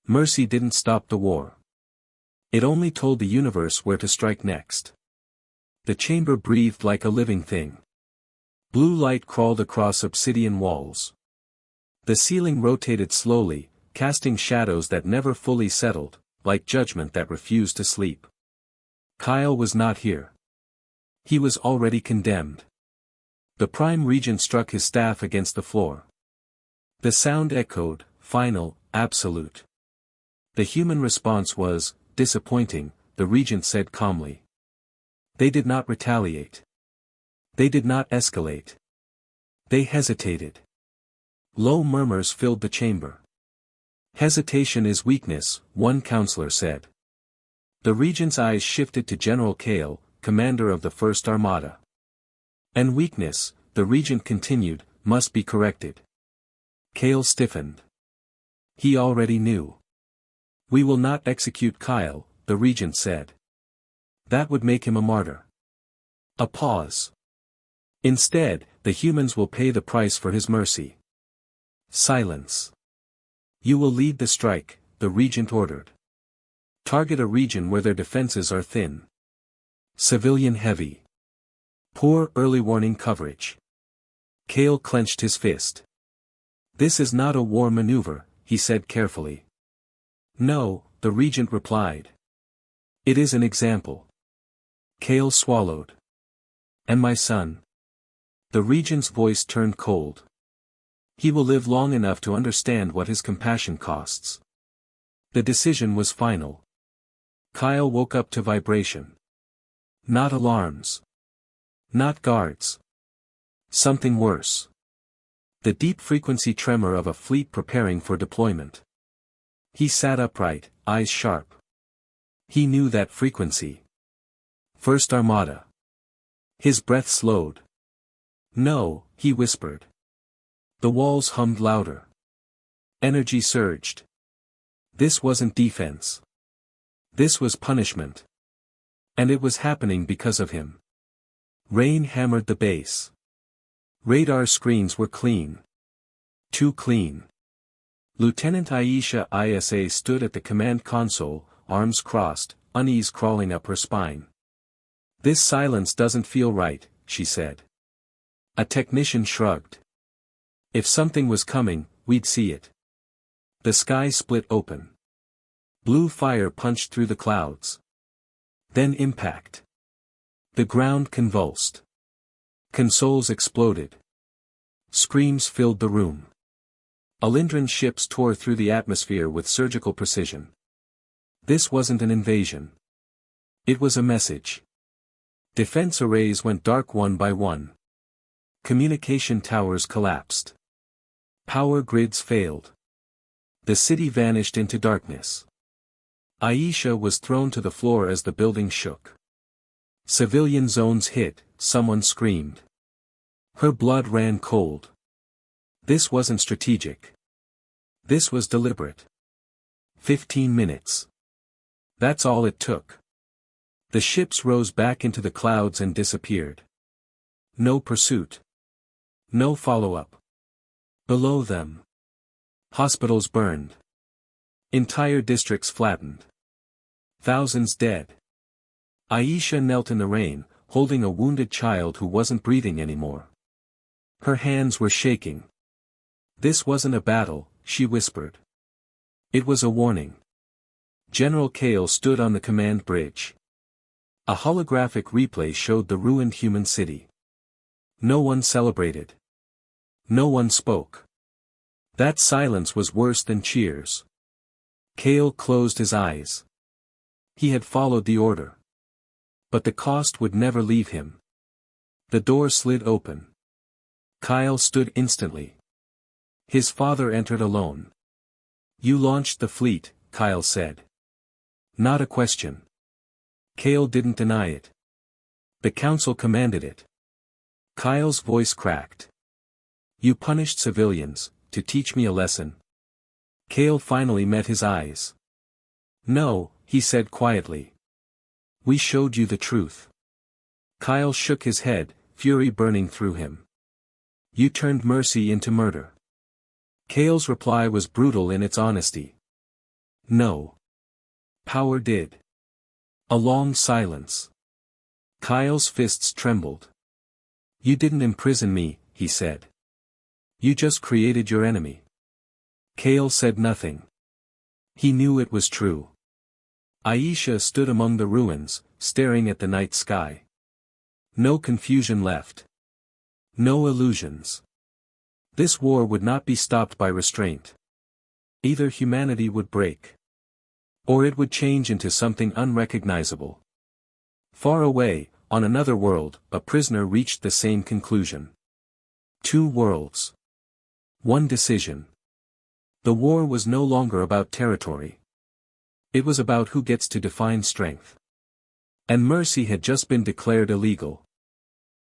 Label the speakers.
Speaker 1: Mercy didn't stop the war. It only told the universe where to strike next. The chamber breathed like a living thing. Blue light crawled across obsidian walls. The ceiling rotated slowly, casting shadows that never fully settled, like judgment that refused to sleep. Kyle was not here. He was already condemned. The Prime Regent struck his staff against the floor. The sound echoed, final, absolute. The human response was, disappointing, the Regent said calmly. They did not retaliate. They did not escalate. They hesitated. Low murmurs filled the chamber. Hesitation is weakness, one counselor said. The Regent's eyes shifted to General Kale, commander of the First Armada. And weakness, the Regent continued, must be corrected. Kale stiffened. He already knew. We will not execute Kyle, the Regent said. That would make him a martyr. A pause. Instead, the humans will pay the price for his mercy. Silence. You will lead the strike, the Regent ordered. Target a region where their defenses are thin. Civilian heavy. Poor early warning coverage. Kale clenched his fist. This is not a war maneuver, he said carefully. No, the Regent replied. It is an example. Kale swallowed. And my son? The Regent's voice turned cold. He will live long enough to understand what his compassion costs. The decision was final. Kyle woke up to vibration. Not alarms. Not guards. Something worse. The deep frequency tremor of a fleet preparing for deployment. He sat upright, eyes sharp. He knew that frequency. First Armada. His breath slowed. No, he whispered. The walls hummed louder. Energy surged. This wasn't defense. This was punishment. And it was happening because of him. Rain hammered the base. Radar screens were clean. Too clean. Lieutenant Aisha ISA stood at the command console, arms crossed, unease crawling up her spine. This silence doesn't feel right, she said. A technician shrugged. If something was coming, we'd see it. The sky split open. Blue fire punched through the clouds. Then impact. The ground convulsed. Consoles exploded. Screams filled the room. Alindran ships tore through the atmosphere with surgical precision. This wasn't an invasion. It was a message. Defense arrays went dark one by one. Communication towers collapsed. Power grids failed. The city vanished into darkness. Aisha was thrown to the floor as the building shook. Civilian zones hit, someone screamed. Her blood ran cold. This wasn't strategic. This was deliberate. 15 minutes. That's all it took. The ships rose back into the clouds and disappeared. No pursuit. No follow-up. Below them. Hospitals burned. Entire districts flattened. Thousands dead. Aisha knelt in the rain, holding a wounded child who wasn't breathing anymore. Her hands were shaking. This wasn't a battle, she whispered. It was a warning. General Kale stood on the command bridge. A holographic replay showed the ruined human city. No one celebrated. No one spoke. That silence was worse than cheers. Kale closed his eyes. He had followed the order. But the cost would never leave him. The door slid open. Kyle stood instantly. His father entered alone. You launched the fleet, Kyle said. Not a question. Kale didn't deny it. The council commanded it. Kyle's voice cracked. You punished civilians, to teach me a lesson. Kale finally met his eyes. No, he said quietly. We showed you the truth. Kyle shook his head, fury burning through him. You turned mercy into murder. Kale's reply was brutal in its honesty. No. Power did. A long silence. Kyle's fists trembled. You didn't imprison me, he said. You just created your enemy. Kale said nothing. He knew it was true. Aisha stood among the ruins, staring at the night sky. No confusion left. No illusions. This war would not be stopped by restraint. Either humanity would break. Or it would change into something unrecognizable. Far away, on another world, a prisoner reached the same conclusion. 2 worlds. 1 decision. The war was no longer about territory. It was about who gets to define strength. And mercy had just been declared illegal.